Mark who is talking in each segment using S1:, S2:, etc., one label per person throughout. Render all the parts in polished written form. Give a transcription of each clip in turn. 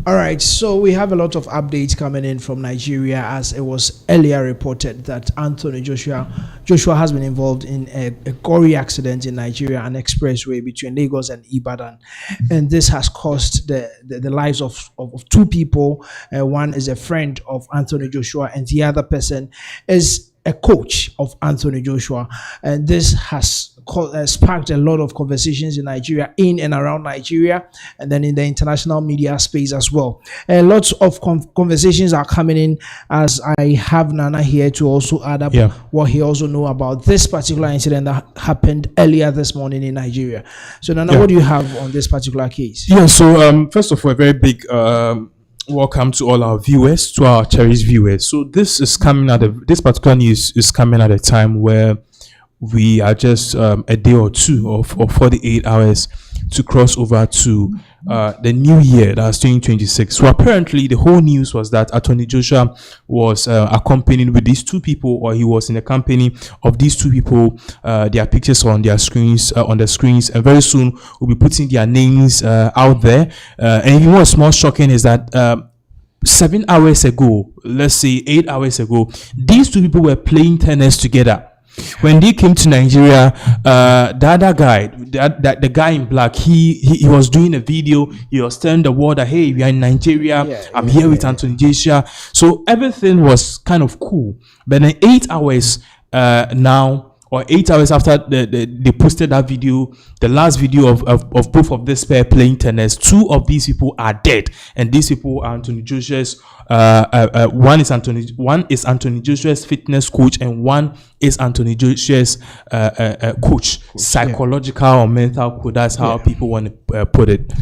S1: All right, so we have a lot of updates coming in from Nigeria, as it was earlier reported that Anthony Joshua has been involved in a gory accident in Nigeria, an expressway between Lagos and Ibadan, and this has cost the lives of two people. One is a friend of Anthony Joshua, and the other person is a coach of Anthony Joshua, and this has sparked a lot of conversations in Nigeria, in and around Nigeria, and then in the international media space as well. Lots of conversations are coming in, as I have Nana here to also add up what he also know about this particular incident that happened earlier this morning in Nigeria. So Nana, what do you have on this particular case?
S2: Yeah, so first of all, a very big welcome to all our viewers, to our cherished viewers. So this particular news is coming at a time where we are just a day or two or 48 hours to cross over to the new year, that's 2026. So apparently the whole news was that Anthony Joshua was accompanied with these two people, or he was in the company of these two people. Their pictures on their screens, and very soon we'll be putting their names out there. And even what's more shocking is that 7 hours ago, let's say 8 hours ago, these two people were playing tennis together. When they came to Nigeria, the other guy, the guy in black, he was doing a video. He was telling the world that, hey, we are in Nigeria. I'm here with Anthony Joshua. So everything was kind of cool. But in 8 hours now, or 8 hours after they posted that video, the last video of both of this pair playing tennis, two of these people are dead, and these people are Anthony Joshua's. One is Anthony Joshua's fitness coach, and one is Anthony Joshua's coach, psychological or mental coach. That's how people want to put it.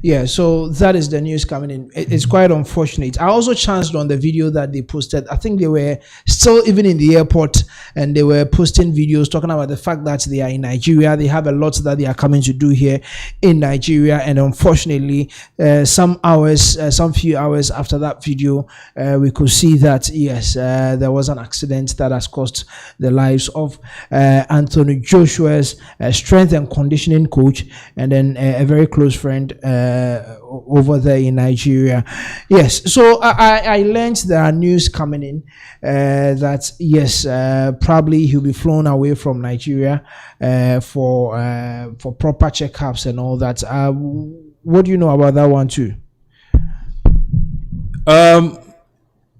S1: Yeah, so that is the news coming in. It's quite unfortunate. I also chanced on the video that they posted. I think they were still even in the airport, and they were posting videos talking about the fact that they are in Nigeria. They have a lot that they are coming to do here in Nigeria, and unfortunately, some few hours after that video, we could see that yes, there was an accident that has cost the lives of Anthony Joshua's strength and conditioning coach, and then a very close friend over there in Nigeria. Yes, so I learned there are news coming in that yes, probably he'll be flown away from Nigeria for proper checkups and all that. What do you know about that one too?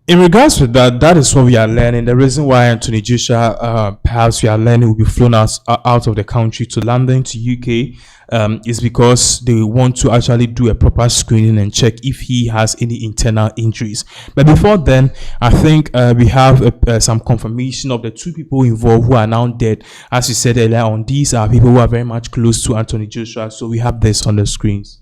S2: In regards to that is what we are learning. The reason why Anthony Joshua, perhaps we are learning, will be flown out of the country to London, to UK, is because they want to actually do a proper screening and check if he has any internal injuries. But before then, I think we have some confirmation of the two people involved who are now dead. As you said earlier on, these are people who are very much close to Anthony Joshua. So we have this on the screens.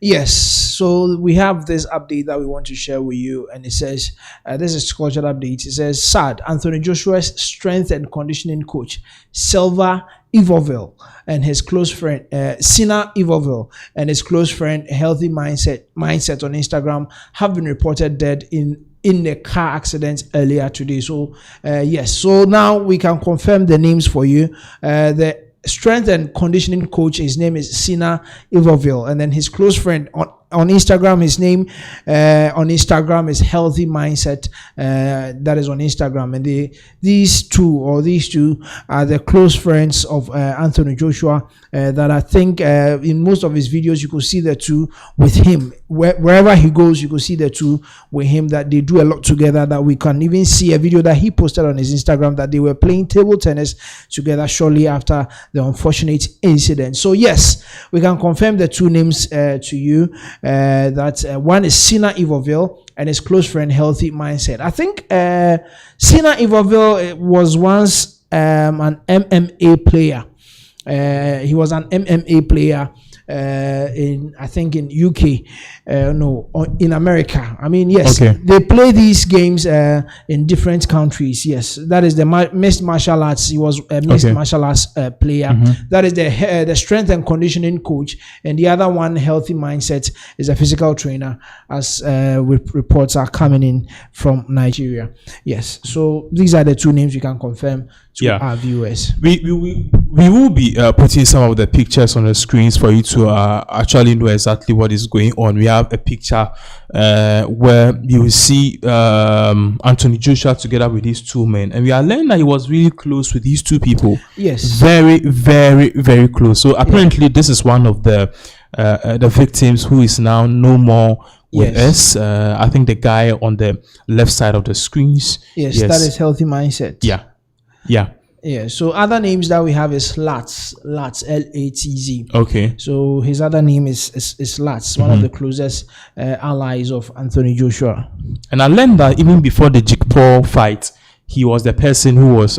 S1: Yes, so we have this update that we want to share with you, and it says, this is cultural update. It says, sad, Anthony Joshua's strength and conditioning coach, Silva Ivoville, and his close friend, Sina Ivoville, and his close friend, Healthy Mindset on Instagram, have been reported dead in the car accident earlier today. So, yes, so now we can confirm the names for you. The strength and conditioning coach, his name is Sina Ivoville, and then his close friend on Instagram, his name on Instagram is Healthy Mindset. That is on Instagram, and these two are the close friends of Anthony Joshua. That I think in most of his videos you could see the two with him. Wherever he goes, you could see the two with him. That they do a lot together. That we can even see a video that he posted on his Instagram that they were playing table tennis together shortly after the unfortunate incident. So yes, we can confirm the two names to you. That one is Sina Ivoville and his close friend Healthy Mindset. I think Sina Ivoville was once an MMA player. He was an MMA player in UK, in America. I mean, yes, they play these games in different countries. Yes, that is the mixed martial arts. He was a mixed martial arts player. That is the strength and conditioning coach, and the other one, Healthy Mindset, is a physical trainer. As reports are coming in from Nigeria. Yes, so these are the two names we can confirm to our viewers.
S2: We we will be putting some of the pictures on the screens for you to actually know exactly what is going on. We have a picture where you will see Anthony Joshua together with these two men, and we are learning that he was really close with these two people.
S1: Yes,
S2: very, very, very close. So apparently, this is one of the victims who is now no more with us. I think the guy on the left side of the screens.
S1: Yes, that is Healthy Mindset.
S2: Yeah.
S1: So other names that we have is Latz, Latz.
S2: Okay.
S1: So his other name is Latz, one of the closest allies of Anthony Joshua.
S2: And I learned that even before the Jake Paul fight, he was the person who was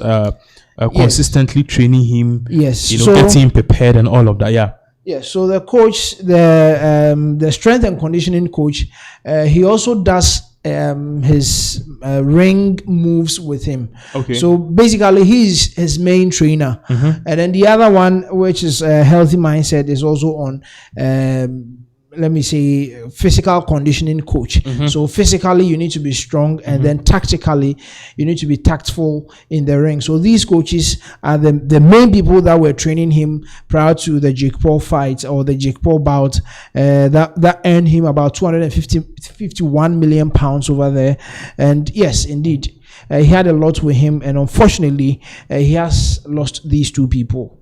S2: consistently training him.
S1: Yes.
S2: Getting him prepared and all of that. Yeah.
S1: Yeah, so the coach, the strength and conditioning coach, he also does his ring moves with him.
S2: Okay.
S1: So basically, he's his main trainer, and then the other one, which is Healthy Mindset, is also on. Let me say, physical conditioning coach. So physically you need to be strong, and then tactically you need to be tactful in the ring. So these coaches are the main people that were training him prior to the Jake Paul fight or the Jake Paul bout. That earned him about 251 million pounds over there. And yes, indeed, he had a lot with him, and unfortunately he has lost these two people.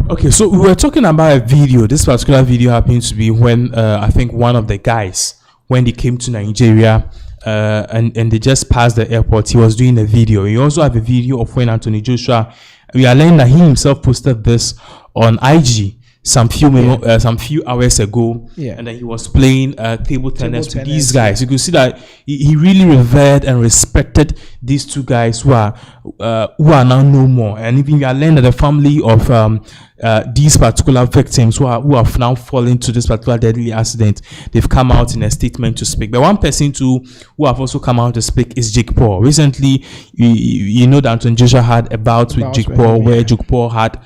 S2: Okay, so we were talking about a video. This particular video happened to be when I think one of the guys, when they came to Nigeria and they just passed the airport, he was doing a video. You also have a video of when Anthony Joshua, we are learning that he himself posted this on IG some few hours ago, and then he was playing table tennis with these guys. You could see that he really revered and respected these two guys who are now no more. And even we are learning that the family of these particular victims who have now fallen to this particular deadly accident, they've come out in a statement to speak. But one person too who have also come out to speak is Jake Paul. Recently, you know that Anthony Joshua had a bout with Jake Paul, where Jake Paul had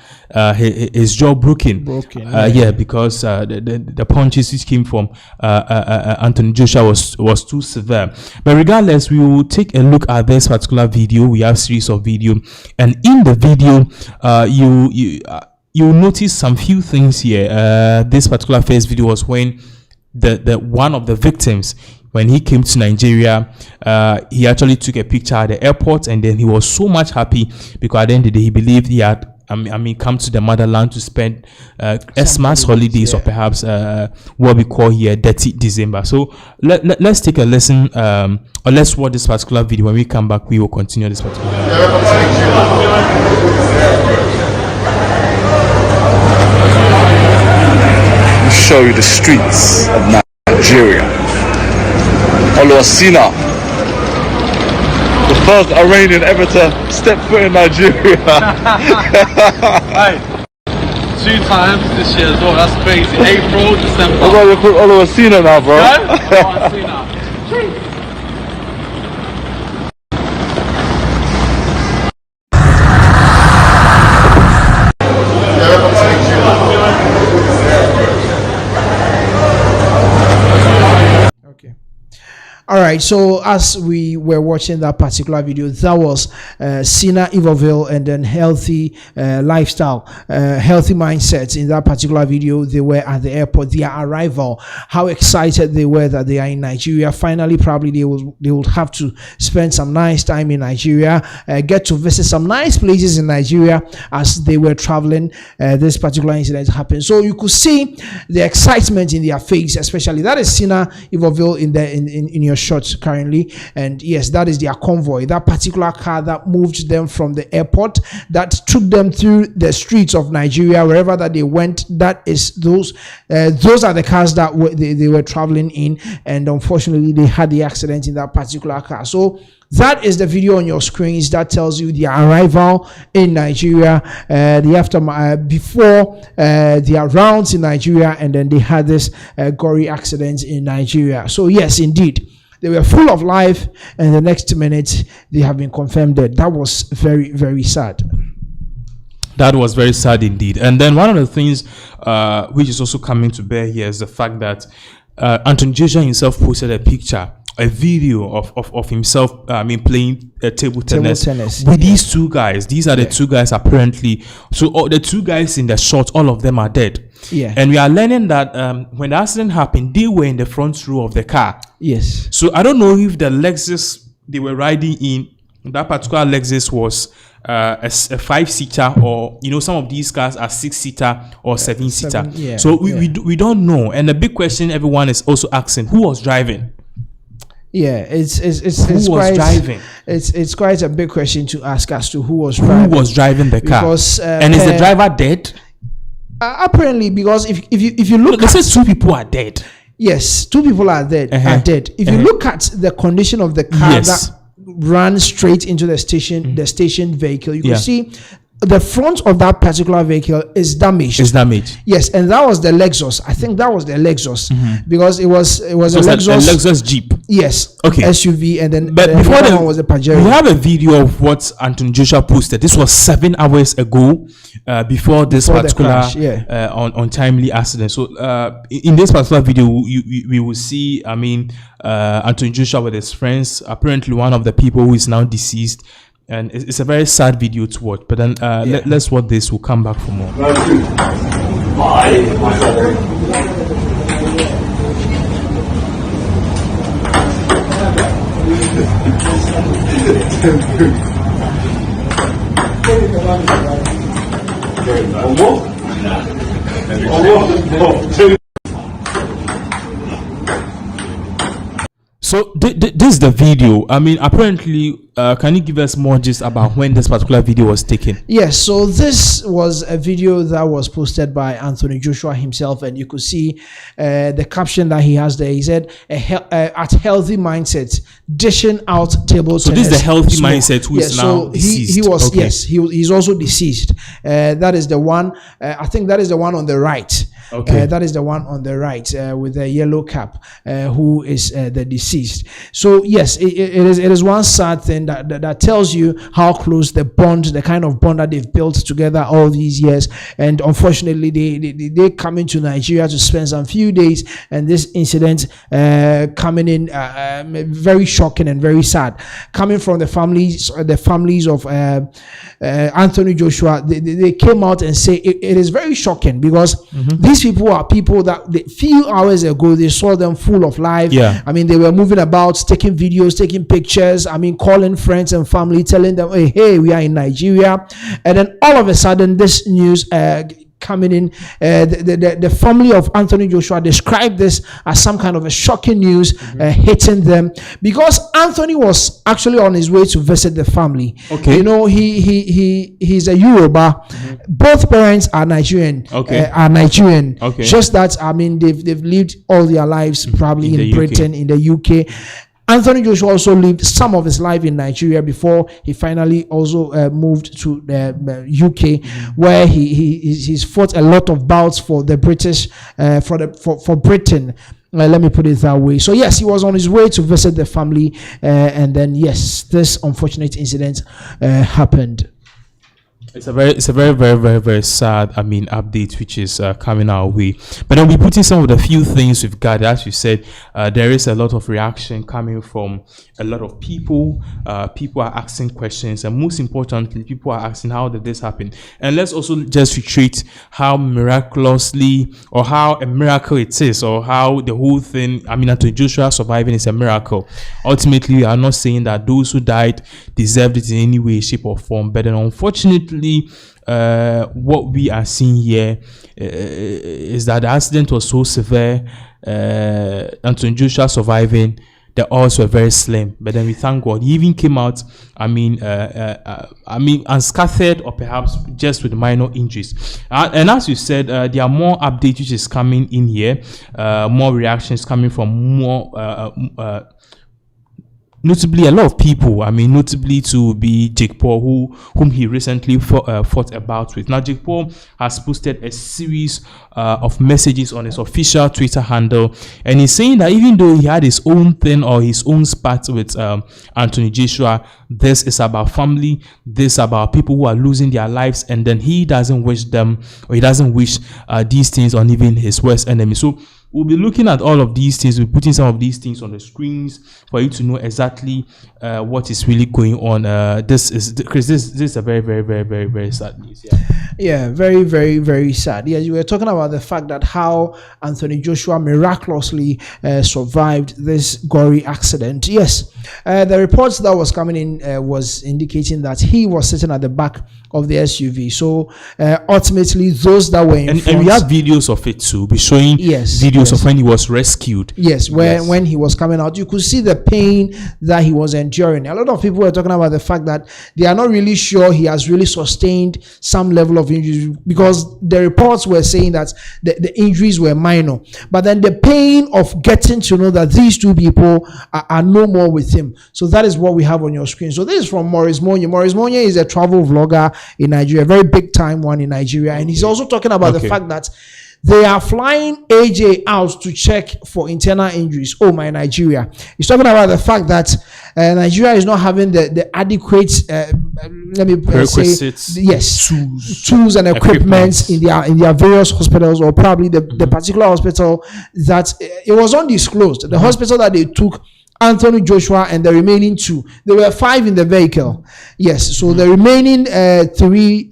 S2: his jaw broken. Because the punches which came from Anthony Joshua was too severe. But regardless, we will take a look at this particular video. We have series of video, and in the video, you'll notice some few things here. This particular first video was when the one of the victims, when he came to Nigeria, he actually took a picture at the airport, and then he was so much happy because at the end of the day, he believed he had come to the motherland to spend Xmas holidays, or perhaps what we call here Dirty December. So let's take a listen, or let's watch this particular video. When we come back, we will continue this particular video.
S3: Show you the streets of Nigeria. Oluwasina, the first Iranian ever to step foot in Nigeria.
S4: Hey, 2 times this year as well, that's crazy. April, December.
S3: That's why they call Oluwasina now, bro.
S4: Oluwasina.
S1: All right, so as we were watching that particular video, that was Sina Iberville and then Healthy Lifestyle, Healthy Mindset. In that particular video, they were at the airport, their arrival, how excited they were that they are in Nigeria. Finally, probably they will have to spend some nice time in Nigeria, get to visit some nice places in Nigeria as they were traveling. This particular incident happened. So you could see the excitement in their face, especially that is Sina Iberville in your shots currently, and yes, that is their convoy, that particular car that moved them from the airport, that took them through the streets of Nigeria, wherever that they went. That is those are the cars that they were traveling in, and unfortunately they had the accident in that particular car. So that is the video on your screens that tells you the arrival in Nigeria, the aftermath, before their rounds in Nigeria, and then they had this gory accident in Nigeria. So yes, indeed, they were full of life, and the next minute they have been confirmed dead. That was very, very sad.
S2: That was very sad indeed. And then one of the things which is also coming to bear here is the fact that Anthony Joshua himself posted a picture a video of himself, playing table tennis
S1: tennis,
S2: with these two guys. These are the two guys apparently. So the two guys in the shot, all of them are dead.
S1: Yeah.
S2: And we are learning that when the accident happened, they were in the front row of the car.
S1: Yes.
S2: So I don't know if the Lexus they were riding in, that particular Lexus was a 5-seater, or some of these cars are 6-seater or 7-seater.
S1: Yeah,
S2: so we don't know. And the big question everyone is also asking, who was driving?
S1: Yeah, it's
S2: driving?
S1: It's quite a big question to ask as to who was
S2: driving the car.
S1: Because
S2: and is the driver dead?
S1: Apparently, because if you look,
S2: they say 2 people are dead.
S1: Yes, 2 people are dead. If you look at the condition of the car that ran straight into the station vehicle, you can see the front of that particular vehicle is damaged. Yes, and that was the Lexus. I think that was the Lexus because it was a
S2: Lexus Jeep.
S1: Yes.
S2: Okay.
S1: SUV, and then
S2: but before
S1: that one was the Pajero.
S2: We have a video of what Anthony Joshua posted. This was 7 hours ago, before particular
S1: crash,
S2: untimely accident. So in this particular video, we will see, Anthony Joshua with his friends. Apparently, one of the people who is now deceased. And it's a very sad video to watch. But then let's watch this. We'll come back for more. So this is the video. Apparently, can you give us more gist about when this particular video was taken?
S1: Yes, so this was a video that was posted by Anthony Joshua himself, and you could see the caption that he has there. He said, "At Healthy Mindset, dishing out table tennis."
S2: So this is the Healthy Mindset who is now deceased.
S1: He was he's also deceased. That is the one. I think that is the one on the right.
S2: Okay.
S1: That is the one on the right with the yellow cap, who is the deceased. So yes, it is one sad thing that tells you how close the kind of bond that they've built together all these years. And unfortunately, they come into Nigeria to spend some few days, and this incident coming in very shocking and very sad, coming from the families of Anthony Joshua. They came out and say it is very shocking because these people are people that a few hours ago they saw them full of life.
S2: Yeah.
S1: They were moving about, taking videos, taking pictures. Calling friends and family, telling them, hey, we are in Nigeria. And then all of a sudden, this news coming in, the family of Anthony Joshua described this as some kind of a shocking news hitting them, because Anthony was actually on his way to visit the family.
S2: Okay.
S1: He's a Yoruba. Both parents are Nigerian.
S2: Okay. Okay.
S1: Just that they've lived all their lives probably in Britain, in the UK. Anthony Joshua also lived some of his life in Nigeria before he finally also moved to the UK, where he's fought a lot of bouts for the British, for Britain. Let me put it that way. So yes, he was on his way to visit the family, and then yes, this unfortunate incident happened.
S2: It's a very, very, very, very sad, update which is coming our way. But then we put in some of the few things we've got. As you said, there is a lot of reaction coming from a lot of people. People are asking questions, and most importantly, people are asking, how did this happen? And let's also just retreat how miraculously, or how a miracle it is, or how the whole thing, Anthony Joshua surviving is a miracle. Ultimately, we are not saying that those who died deserved it in any way, shape, or form. But then unfortunately, what we are seeing here is that the accident was so severe. Anthony Joshua surviving, the odds were very slim. But then we thank God he even came out, unscathed, or perhaps just with minor injuries. And as you said, there are more updates which is coming in here, more reactions coming from more notably a lot of people. Notably to be Jake Paul, whom he recently fought a bout with. Now, Jake Paul has posted a series of messages on his official Twitter handle, and he's saying that even though he had his own thing or his own spat with Anthony Joshua, this is about family, this is about people who are losing their lives, and then he doesn't wish them, or he doesn't wish these things on even his worst enemy. So we'll be looking at all of these things. We're putting some of these things on the screens for you to know exactly what is really going on. This is a very, very, very, very, very sad news.
S1: Yeah, very, very, very sad. Yes, you were talking about the fact that how Anthony Joshua miraculously survived this gory accident. Yes, the reports that was coming in was indicating that he was sitting at the back of the SUV. So ultimately, those that were in front,
S2: and we have videos of it too. We're showing videos of when he was rescued.
S1: Yes, when he was coming out, you could see the pain that he was enduring. A lot of people were talking about the fact that they are not really sure he has really sustained some level of injury, because the reports were saying that the injuries were minor. But then the pain of getting to know that these two people are no more with him. So that is what we have on your screen. So this is from Maurice Monye. Maurice Monye is a travel vlogger in Nigeria, a very big time one in Nigeria. And he's also talking about the fact that they are flying AJ out to check for internal injuries. Oh, my Nigeria. He's talking about the fact that Nigeria is not having the adequate, let me say, yes, tools and equipment in their various hospitals, or probably the particular hospital that it was undisclosed. The hospital that they took Anthony Joshua and the remaining two, there were 5 in the vehicle. Yes, so the remaining 3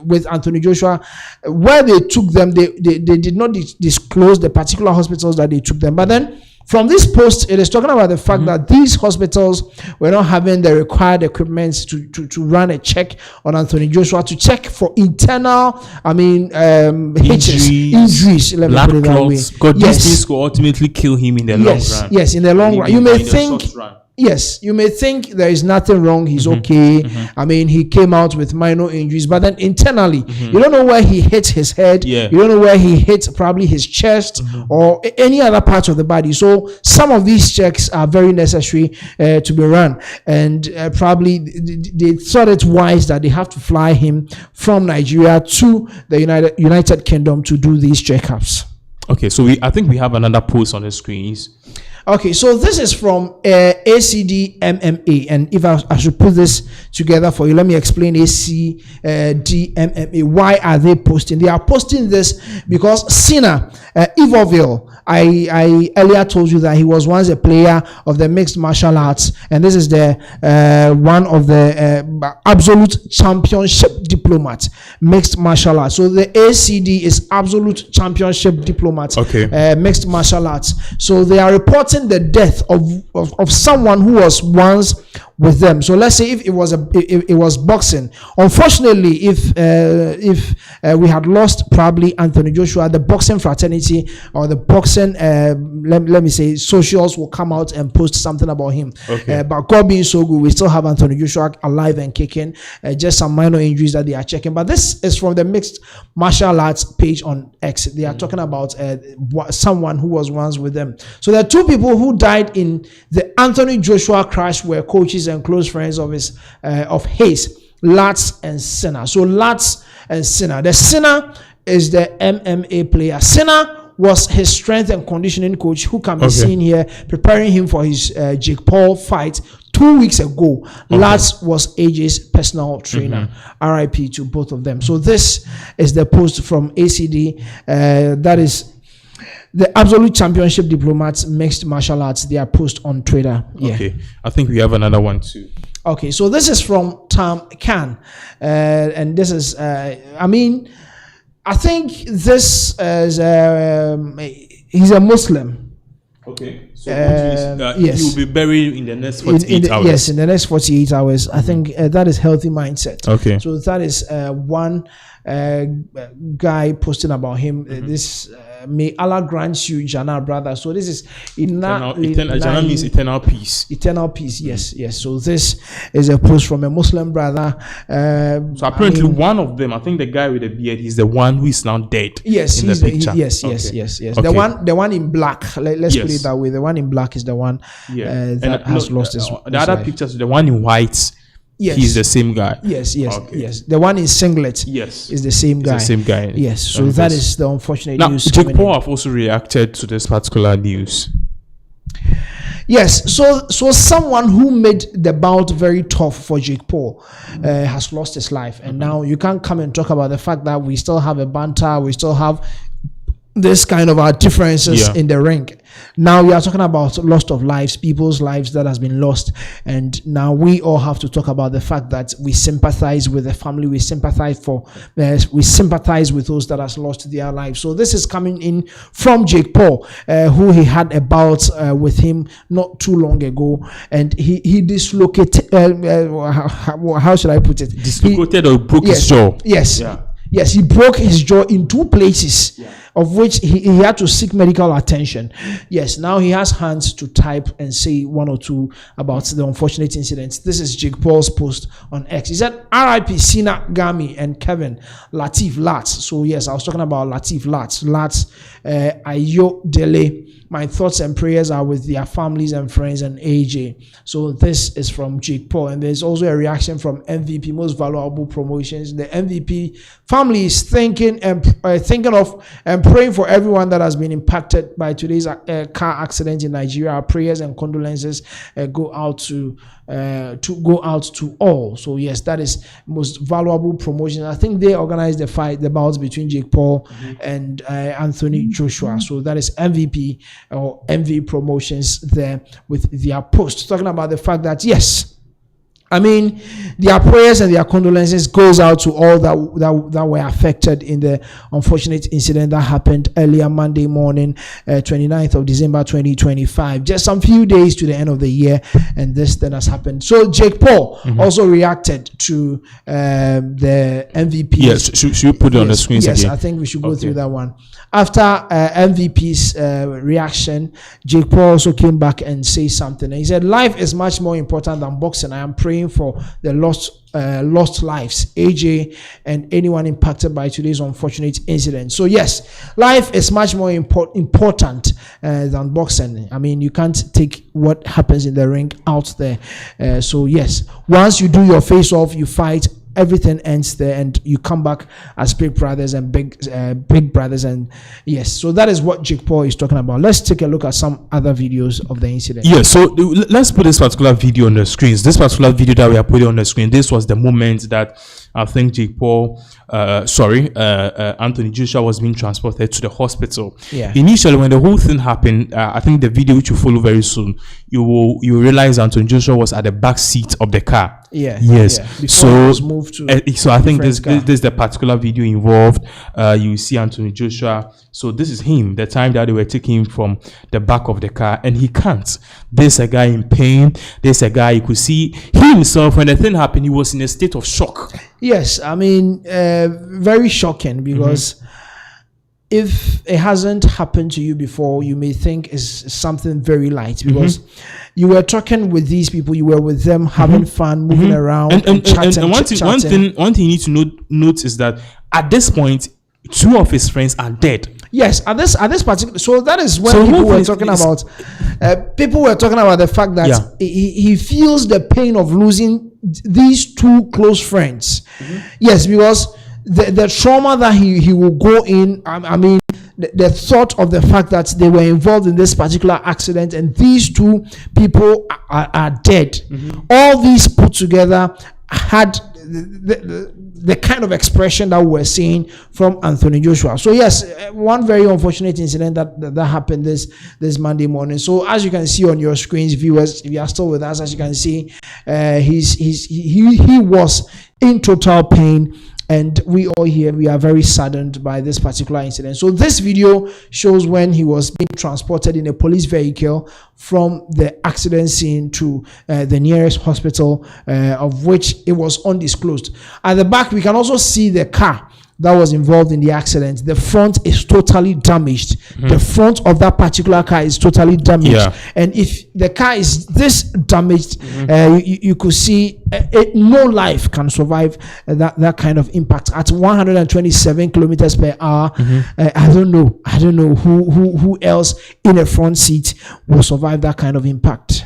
S1: with Anthony Joshua, where they took them, they did not disclose the particular hospitals that they took them. But then from this post, it is talking about the fact that these hospitals were not having the required equipment to run a check on Anthony Joshua, to check for internal, injuries. Let me put it that way.
S2: Because these things will ultimately kill him in the long run.
S1: Yes, in the long run. You may think yes, you may think there is nothing wrong. He's okay. I mean, he came out with minor injuries, but then internally, you don't know where he hit his head.
S2: Yeah.
S1: You don't know where he hit probably his chest or any other part of the body. So some of these checks are very necessary to be run, and probably they thought it wise that they have to fly him from Nigeria to the United Kingdom to do these checkups.
S2: Okay, so I think we have another post on the screens.
S1: Okay, so this is from ACD MMA, and if I should put this together for you, let me explain ACD MMA. Why are they posting? They are posting this because Sinner Ivoville, I earlier told you that he was once a player of the mixed martial arts, and this is the one of the absolute championship diplomat, mixed martial arts. So the ACD is absolute championship diplomat, mixed martial arts. So they are reporting the death of someone who was once with them. So let's say if it was boxing. Unfortunately, if we had lost probably Anthony Joshua, the boxing fraternity or the boxing let me say socials will come out and post something about him. But God being so good, we still have Anthony Joshua alive and kicking. Just some minor injuries that they are checking. But this is from the mixed martial arts page on X. They are talking about someone who was once with them. So there are 2 people who died in the Anthony Joshua crash were coaches and close friends of his of Hayes, Lats and Sinner. So Lats and Sinner. The Sinner is the MMA player. Sinner was his strength and conditioning coach, who can be seen here preparing him for his Jake Paul fight 2 weeks ago. Lats was AJ's personal trainer. R.I.P. to both of them. So this is the post from ACD. That is the absolute championship diplomats, mixed martial arts. Their post on Twitter.
S2: Okay, I think we have another one too.
S1: Okay, so this is from Tam Khan, and this is I think this is he's a Muslim.
S2: Okay, so yes, he will be buried in the next 48 hours.
S1: Yes, in the next 48 hours. I think that is healthy mindset.
S2: Okay,
S1: so that is one guy posting about him. This may Allah grant you Jannah, brother. So this is
S2: Jannah means eternal peace.
S1: Eternal peace. Yes. So this is a post from a Muslim brother.
S2: So apparently one of them, I think the guy with the beard, he's the one who is now dead.
S1: Yes,
S2: in the picture.
S1: Yes. The one in black. Let's put it that way. The one in black is the one that has lost his life.
S2: The other pictures, the one in white.
S1: Yes.
S2: He's the same guy.
S1: Yes. The one in singlet.
S2: Yes.
S1: Is the same guy.
S2: The same guy.
S1: Yes. So that is the unfortunate news.
S2: Jake Paul have also reacted to this particular news.
S1: Yes. So someone who made the bout very tough for Jake Paul has lost his life, and now you can't come and talk about the fact that we still have a banter, we still have this kind of our differences in the ring. Now we are talking about loss of lives, people's lives that has been lost, and now we all have to talk about the fact that we sympathize with the family, we sympathize with those that has lost their lives. So this is coming in from Jake Paul, who he had a bout with him not too long ago, and he dislocated. How should I put it?
S2: Dislocated or broke his jaw.
S1: Yes. Yeah. Yes, he broke his jaw in 2 places, of which he had to seek medical attention. Yes, now he has hands to type and say 1 or 2 about the unfortunate incidents. This is Jake Paul's post on X. He said, R.I.P. Sina Gami and Kevin Latif Latz. So yes, I was talking about Latif Latz. Ayo Dele. My thoughts and prayers are with their families and friends and AJ. So this is from Jake Paul. And there's also a reaction from MVP, Most Valuable Promotions. The MVP family is thinking of and praying for everyone that has been impacted by today's car accident in Nigeria. Our prayers and condolences go out to all. So yes, that is Most Valuable Promotions. I think they organized the bouts between Jake Paul and Anthony Joshua. So that is MVP or MV Promotions there with their post talking about the fact that yes, I mean, their prayers and their condolences goes out to all that were affected in the unfortunate incident that happened earlier Monday morning, 29th of December 2025. Just some few days to the end of the year, and this then has happened. So Jake Paul also reacted to the MVP.
S2: Yes, should you put it on the screen again?
S1: Yes, I think we should go through that one. After MVP's reaction, Jake Paul also came back and said something. And he said, "Life is much more important than boxing. I am praying for the lost lives, AJ, and anyone impacted by today's unfortunate incident." So yes, life is much more important than boxing. I mean, you can't take what happens in the ring out there. So yes, once you do your face off, you fight, everything ends there, and you come back as big brothers and big brothers. And yes, so that is what Jake Paul is talking about. Let's take a look at some other videos of the incident.
S2: Yeah, so let's put this particular video on the screens. This particular video that we are putting on the screen, this was the moment that I think Jake Paul, Anthony Joshua was being transported to the hospital.
S1: Yeah.
S2: Initially, when the whole thing happened, I think the video which you follow very soon, you will realize Anthony Joshua was at the back seat of the car.
S1: Yeah.
S2: Yes.
S1: Yeah. So was moved to
S2: so I think this is the particular video involved. You see Anthony Joshua. So this is him, the time that they were taking him from the back of the car, and he can't. There's a guy in pain. There's a guy, you could see he himself, when the thing happened, he was in a state of shock.
S1: Yes, I mean, very shocking, because if it hasn't happened to you before, you may think it's something very light, because you were talking with these people, you were with them, having fun, moving around, and chatting.
S2: And one thing you need to note is that at this point, 2 of his friends are dead.
S1: Yes, at this particular, so that is when people were talking about. People were talking about the fact that he feels the pain of losing these 2 close friends. Yes, because the trauma that he will go in. I mean, the thought of the fact that they were involved in this particular accident and these 2 people are dead. All these put together had the kind of expression that we're seeing from Anthony Joshua. So yes, one very unfortunate incident that happened this Monday morning. So as you can see on your screens, viewers, if you are still with us, as you can see, he was in total pain. And we all here, we are very saddened by this particular incident. So this video shows when he was being transported in a police vehicle from the accident scene to the nearest hospital, of which it was undisclosed. At the back, we can also see the car that was involved in the accident. The front is totally damaged. The front of that particular car is totally damaged. And if the car is this damaged, you could see no life can survive that kind of impact at 127 kilometers per hour. I don't know who else in a front seat will survive that kind of impact.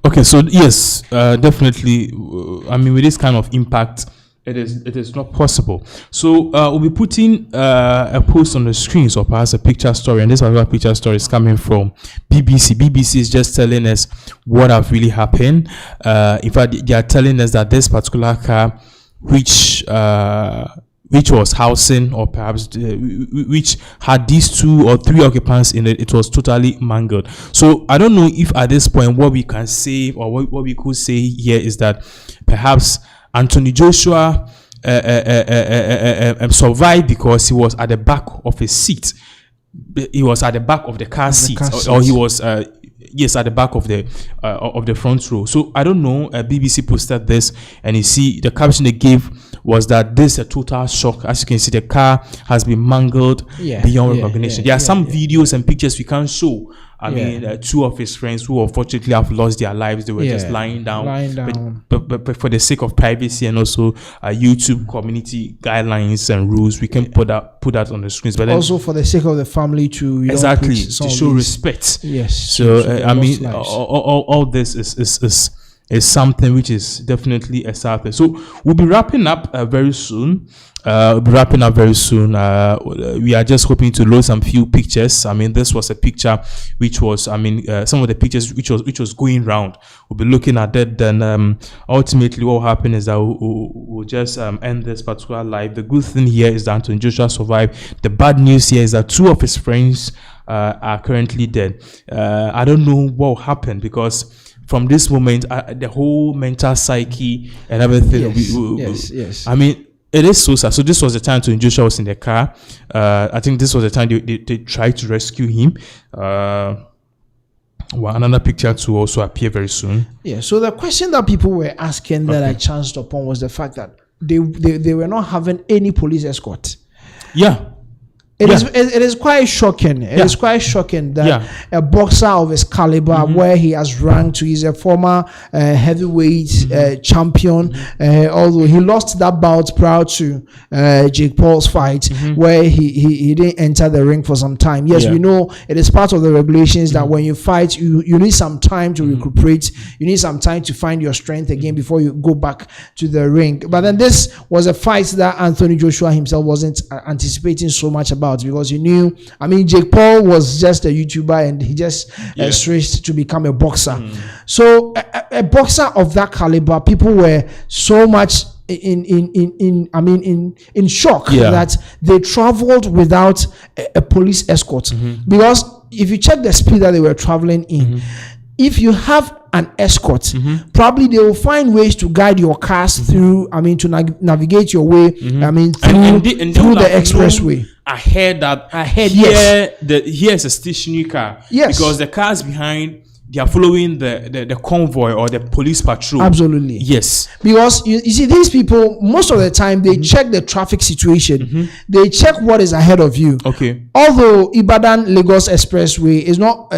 S2: Okay, so yes, definitely. I mean, with this kind of impact, it is not possible. So we'll be putting a post on the screens, or perhaps a picture story, and this particular picture story is coming from BBC. BBC is just telling us what have really happened. In fact, they are telling us that this particular car, which which was housing, or perhaps which had these 2 or 3 occupants in it, it was totally mangled. So I don't know if at this point what we can say, or what we could say here, is that perhaps Anthony Joshua survived because he was at the back of his seat. He was at the back of the car seat, or he was yes, at the back of the front row. So I don't know. BBC posted this, and you see the caption they gave was that this is a total shock. As you can see, the car has been mangled beyond recognition. There are some videos and pictures we can't show. I mean, 2 of his friends who unfortunately have lost their lives, they were just lying down. But for the sake of privacy and also YouTube community guidelines and rules, we can put that on the screens. But
S1: also for the sake of the family to
S2: show respect.
S1: Yes.
S2: So I mean, all this is something which is definitely a sad thing. So we'll be wrapping up very soon. We are just hoping to load some few pictures. I mean, this was a picture which was, some of the pictures which was going round. We'll be looking at that. Then ultimately what will happen is that we'll just end this particular live. The good thing here is that Anthony Joshua survived. The bad news here is that 2 of his friends are currently dead. I don't know what will happen, because from this moment, the whole mental psyche and everything.
S1: Yes.
S2: I mean, it is so sad. So this was the time Anthony Joshua was in the car. I think this was the time they tried to rescue him. Another picture to also appear very soon.
S1: Yeah. So the question that people were asking that I chanced upon was the fact that they were not having any police escort.
S2: Yeah.
S1: It is quite shocking. It is quite shocking that a boxer of his caliber, where he has ranked to, he's a former heavyweight champion, although he lost that bout prior to Jake Paul's fight, where he didn't enter the ring for some time. Yes, we know it is part of the regulations that when you fight, you need some time to recuperate. You need some time to find your strength again before you go back to the ring. But then this was a fight that Anthony Joshua himself wasn't anticipating so much about, because he knew, Jake Paul was just a YouTuber and he just switched to become a boxer. So a boxer of that caliber, people were so much in shock that they traveled without a police escort. Because if you check the speed that they were traveling in, if you have an escort, probably they will find ways to guide your cars through, to navigate your way, through the expressway.
S2: Ahead, here's a stationary car.
S1: Yes.
S2: Because the cars behind, they are following the convoy or the police patrol.
S1: Absolutely.
S2: Yes.
S1: Because you see, these people, most of the time, they check the traffic situation. They check what is ahead of you.
S2: Okay.
S1: Although Ibadan Lagos Expressway is not,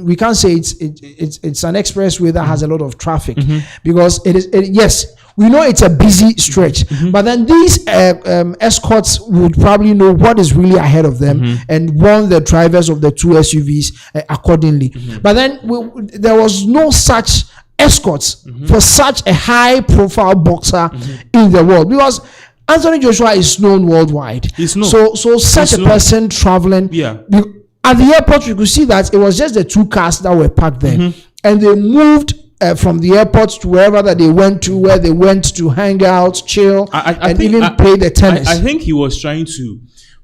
S1: we can't say it's an expressway that has a lot of traffic, because yes, we know it's a busy stretch, but then these escorts would probably know what is really ahead of them and warn the drivers of the 2 SUVs accordingly. But then there was no such escorts for such a high-profile boxer in the world, because Anthony Joshua is known worldwide.
S2: He's known.
S1: So such a person traveling. At the airport, you could see that it was just the 2 cars that were parked there, and they moved from the airport to wherever that they went to, where they went to hang out, chill, and even play the tennis.
S2: I think he was trying to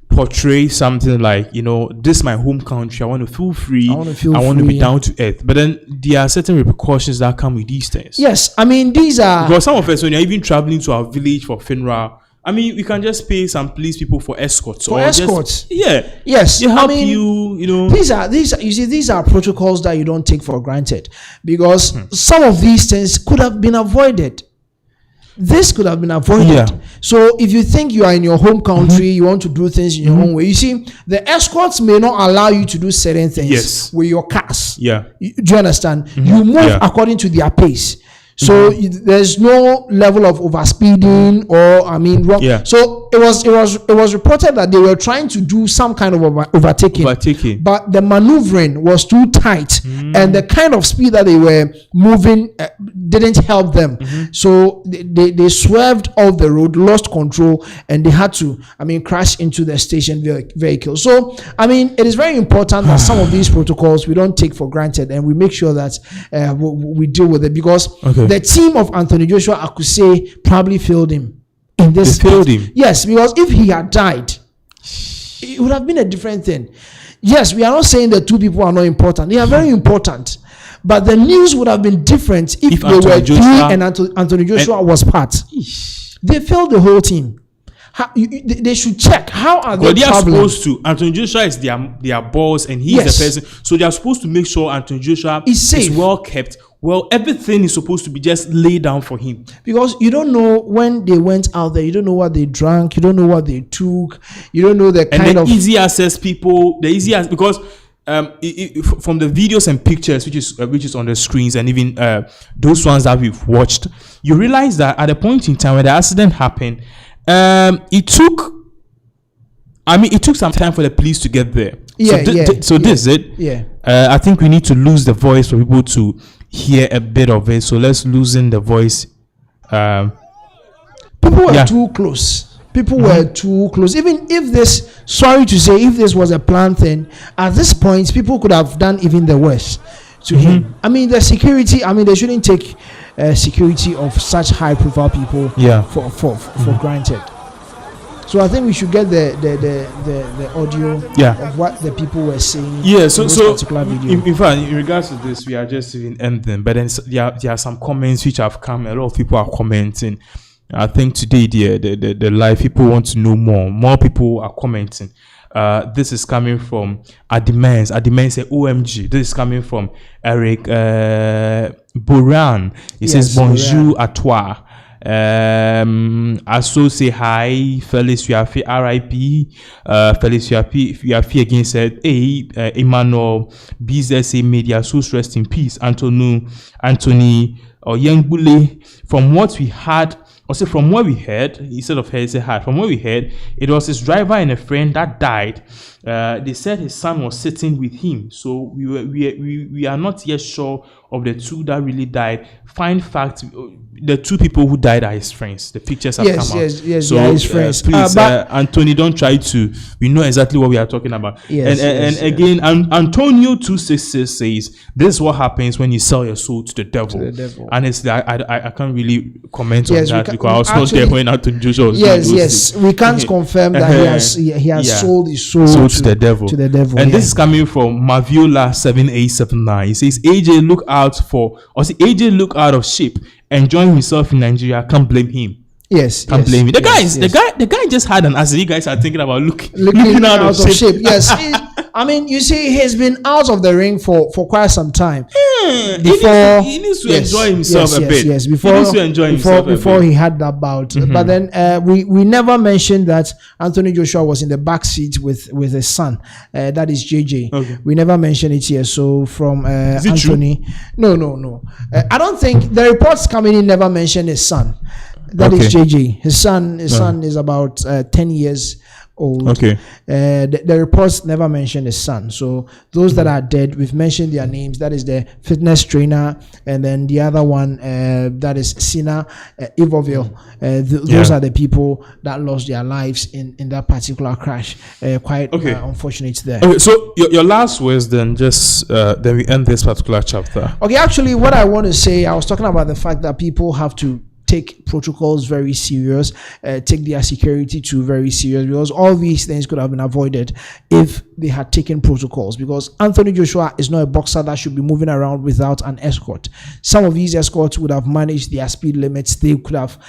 S2: portray something like, this is my home country. I want to feel free. I want to be down to earth. But then there are certain repercussions that come with these things.
S1: Yes, these are,
S2: because some of us, when you're even traveling to our village for FINRA, we can just pay some police people for escorts.
S1: Yes.
S2: They help you.
S1: These are protocols that you don't take for granted, because some of these things could have been avoided. This could have been avoided. So if you think you are in your home country, you want to do things in your own way. You see, the escorts may not allow you to do certain things with your cars. Do you understand? You move according to their pace. So there's no level of overspeeding or wrong. So it was reported that they were trying to do some kind of overtaking, but the maneuvering was too tight, and the kind of speed that they were moving didn't help them. So they swerved off the road, lost control, and they had to crash into the station vehicle. So it is very important that some of these protocols we don't take for granted, and we make sure that we deal with it, because the team of Anthony Joshua, I could say, probably failed him in in this.
S2: They failed him.
S1: Yes, because if he had died, it would have been a different thing. Yes, we are not saying the two people are not important. They are very important. But the news would have been different if they
S2: Anthony
S1: were
S2: Joshua,
S1: three and Anthony Joshua was part. They failed the whole team. They should check. How are they
S2: are
S1: traveling?
S2: supposed to. Anthony Joshua is their boss, and he's the person. So they are supposed to make sure Anthony Joshua is well kept. Well, everything is supposed to be just laid down for him.
S1: Because you don't know when they went out there. You don't know what they drank. You don't know what they took. You don't know the kind of
S2: easy access people. The easy access, because from the videos and pictures which is on the screens, and even those ones that we've watched, you realize that at a point in time when the accident happened, it took some time for the police to get there. This is it.
S1: Yeah.
S2: I think we need to lose the voice for people to hear a bit of it. So let's loosen the voice.
S1: People were too close. People were too close. Even if this, sorry to say, if this was a planned thing, at this point, people could have done even the worst to him. I mean, the security. I mean, they shouldn't take security of such high-profile people for granted. So I think we should get the audio of what the people were saying.
S2: Yeah. So
S1: particular video.
S2: In fact, in regards to this, we are just even ending. But then there are some comments which have come. A lot of people are commenting. I think today the live people want to know more. More people are commenting. This is coming from Adimens. Adimens say OMG. This is coming from Eric Boran. He says bonjour à toi. Aso say hi. Felix Yafi R.I.P. Felix Yafi again said, hey, Emmanuel BZSA Media, so rest in peace. Anthony Oyengbule. From what we had, also from what we heard, instead of heard, say had. From what we heard, it was his driver and a friend that died. They said his son was sitting with him. So we are not yet sure of the two that really died. Find fact, the two people who died are his friends. The pictures have come out.
S1: Yes,
S2: so
S1: they are his friends.
S2: Please, Anthony, don't try to. We know exactly what we are talking about. And again, Antonio 266 says, "This is what happens when you sell your soul to the devil." Honestly, I can't really comment on that because I was not there when Anthony Joshua was doing those things.
S1: We can't confirm that he has sold his soul
S2: to the devil. And this is coming from Maviola 7879. He says, AJ look out of shape, enjoying himself in Nigeria. Can't blame him. Can't blame him. The guy just had an accident. You guys are thinking about looking out of shape.
S1: Yes. I mean, you see, he's been out of the ring for quite some time.
S2: He needs to enjoy himself a bit.
S1: Yes, before he had that bout. But then we never mentioned that Anthony Joshua was in the back seat with his son. That is JJ. Okay. We never mentioned it here. So from Anthony, true? No. I don't think the reports coming in never mentioned his son. That is JJ. His son is about 10 years old. Okay. The reports never mentioned his son. So those that are dead, we've mentioned their names. That is the fitness trainer, and then the other one that is Sina Ivoville. Those are the people that lost their lives in that particular crash. Quite unfortunate there.
S2: Okay, so your last words then, just then we end this particular chapter.
S1: Okay, actually, what I want to say, I was talking about the fact that people have to take protocols very serious, take their security too very serious, because all these things could have been avoided if they had taken protocols. Because Anthony Joshua is not a boxer that should be moving around without an escort. Some of these escorts would have managed their speed limits. They could have,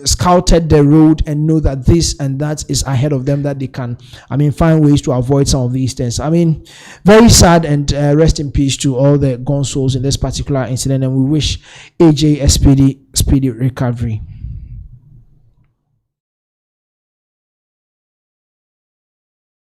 S1: scouted the road and know that this and that is ahead of them, that they can, find ways to avoid some of these things. Very sad, and rest in peace to all the gone souls in this particular incident, and we wish AJ a speedy recovery.